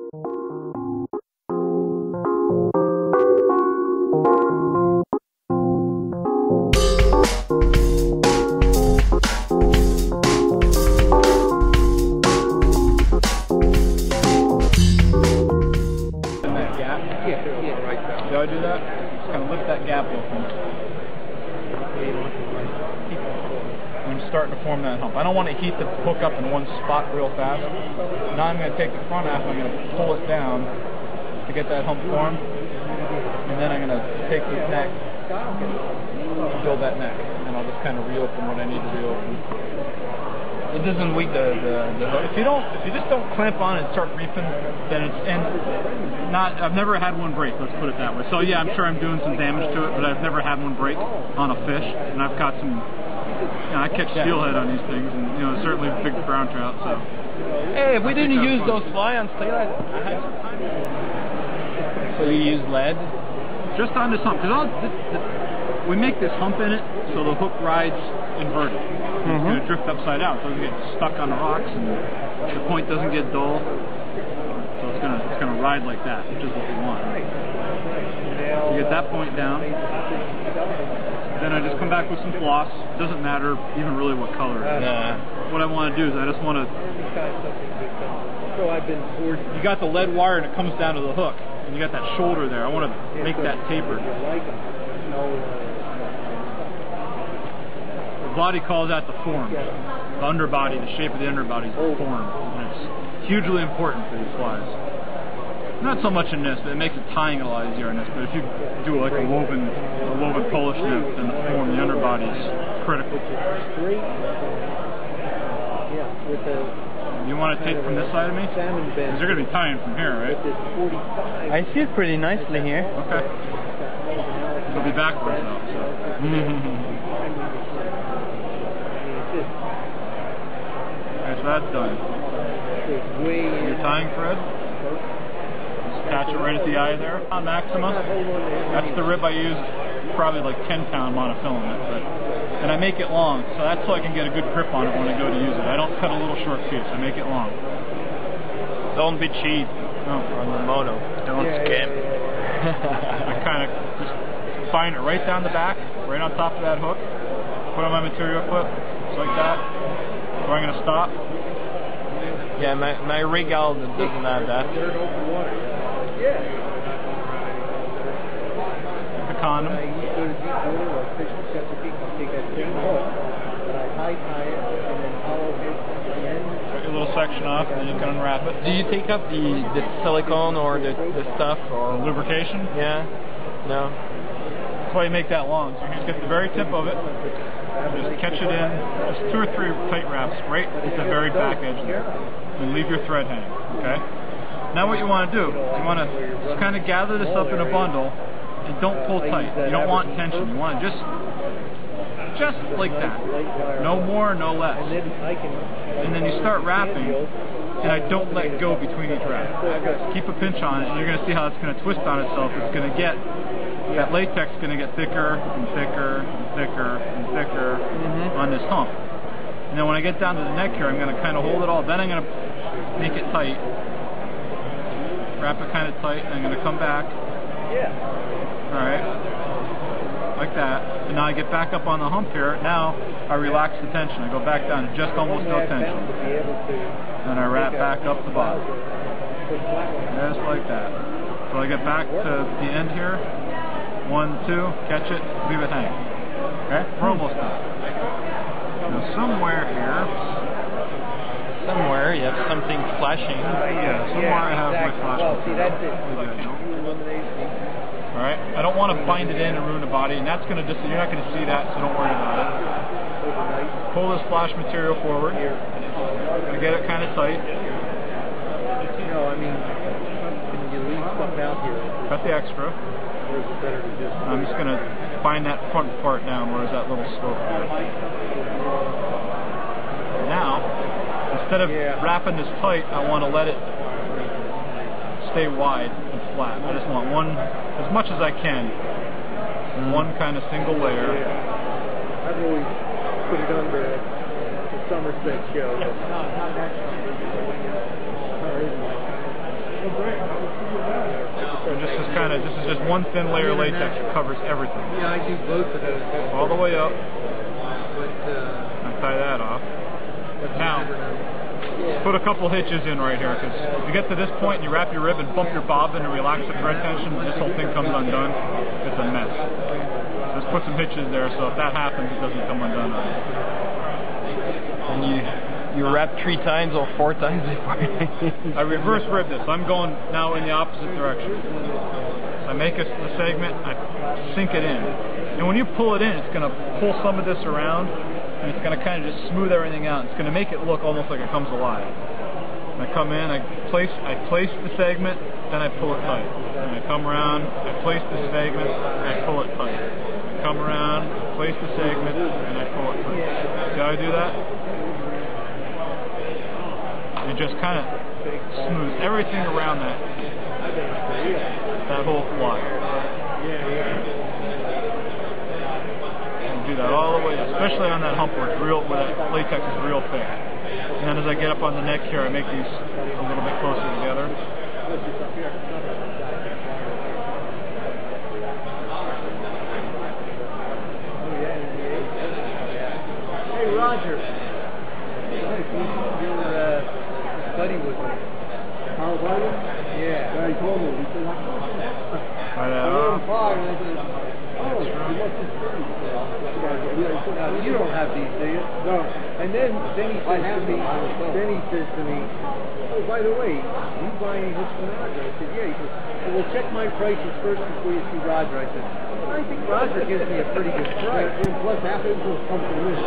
Do I do that? Just kind of lift that gap open. I'm starting to form that hump. I don't want to heat the hook up in one spot real fast. Now I'm going to take the front half and I'm going to pull it down to get that hump formed. And then I'm going to take the neck, build that neck, and I'll just kind of reopen what I need to reopen. It doesn't weak the hook. If you just don't clamp on and start reefing, then I've never had one break, let's put it that way. So yeah, I'm sure I'm doing some damage to it, but I've never had one break on a fish, and I've caught some, I catch steelhead on these things, and certainly big brown trout, so. Hey, if we didn't use those fly-on steelhead, I had some time. So you use lead? Just on this hump, because we make this hump in it, so the hook rides inverted. It's going to drift upside out, so it doesn't get stuck on the rocks, and the point doesn't get dull. So it's going to ride like that, which is what we want. You get that point down. Then I just come back with some floss. It doesn't matter even really what color it is. Nah. What I want to do is I just want to. You got the lead wire and it comes down to the hook, and you got that shoulder there. I want to make that tapered. Vladi calls that the form. The underbody, the shape of the underbody is the form. And it's hugely important for these flies. Not so much in this, but it makes it tying a lot easier in this. But if you do like a woven Polish nymph, then the form, the underbody is critical. You want to take from this side of me? Because you're going to be tying from here, right? I see it pretty nicely here. Okay. It'll be backwards though. So. Okay, so that's done. Your tying thread. Just catch it right at the eye there. On Maxima. That's the rib I use. Probably like 10-pound monofilament, and I make it long, so that's so I can get a good grip on it when I go to use it. I don't cut a little short piece. I make it long. Don't be cheap on the mono. Don't skimp. I kind of just find it right down the back, right on top of that hook. Put on my material clip, just like that. Where I'm going to stop. Yeah, my rig out doesn't have that. The condom. Cut your little section off, and then you can unwrap it. Do you take up the silicone or the stuff or lubrication? Yeah. No. That's why you make that long. So you just get the very tip of it. Just catch it in, just 2 or 3 tight wraps right at the very back edge there, and leave your thread hanging, okay? Now what you want to do, you want to just kind of gather this up in a bundle, and don't pull tight. You don't want tension. You want to just like that. No more, no less. And then you start wrapping, and I don't let go between each wrap. Keep a pinch on it, and you're going to see how it's going to twist on itself. It's going to get, that latex is going to get thicker and thicker and thicker and thicker on this hump. And then when I get down to the neck here, I'm going to kind of hold it all. Then I'm going to make it tight. Wrap it kind of tight, and I'm going to come back. Alright. Like that. And now I get back up on the hump here. Now I relax the tension. I go back down to just almost no tension. And I wrap back up the bottom. Just like that. So I get back to the end here. 1, 2, catch it, leave it hang. Okay? We're almost done. Now somewhere here, somewhere you have something flashing. Yeah, somewhere I have my flash. Alright? I don't want to bind it in and ruin the body, and that's going to just, you're not going to see that, so don't worry about it. Pull this flash material forward. I get it kind of tight. Can you leave stuff out here? Cut the extra. I'm just going to find that front part down. Where's that little slope there? Now, instead of wrapping this tight, I want to let it stay wide and flat. I just want one, as much as I can, one kind of single layer. I've always put it under the Somerset show. this is just one thin layer of latex that covers everything. Yeah, I do both of those. All the way up. But, I tie that off. Now, put a couple hitches in right here, because if you get to this point and you wrap your rib and bump your bobbin and relax the thread tension, this whole thing comes undone. It's a mess. Just put some hitches there, so if that happens, it doesn't come undone. And you wrap 3 times or 4 times before. I reverse rib this. I'm going now in the opposite direction. So I make the segment, I sink it in. And when you pull it in, it's going to pull some of this around, and it's going to kind of just smooth everything out. It's going to make it look almost like it comes alive. And I come in, I place the segment, then I pull it tight. And I come around, I place the segment, and I pull it tight. I come around, place the segment, and I pull it tight. See how I do that? It just kind of smooths everything around that whole fly. And do that all the way, especially on that hump where it's real, where that latex is real thick. And then as I get up on the neck here, I make these a little bit closer together. Hey, Roger. Your buddy was there. How about it? Yeah. I told him. He said, I on fire. And I said, oh, you must have seen it. Now, you don't have these, do you? No. And then he says to me, oh, by the way, you buy any hooks from Roger? I said, yeah. He goes, well, check my prices first before you see Roger. I said, well, I think Roger gives me a pretty good price. And plus, half of it will come from this.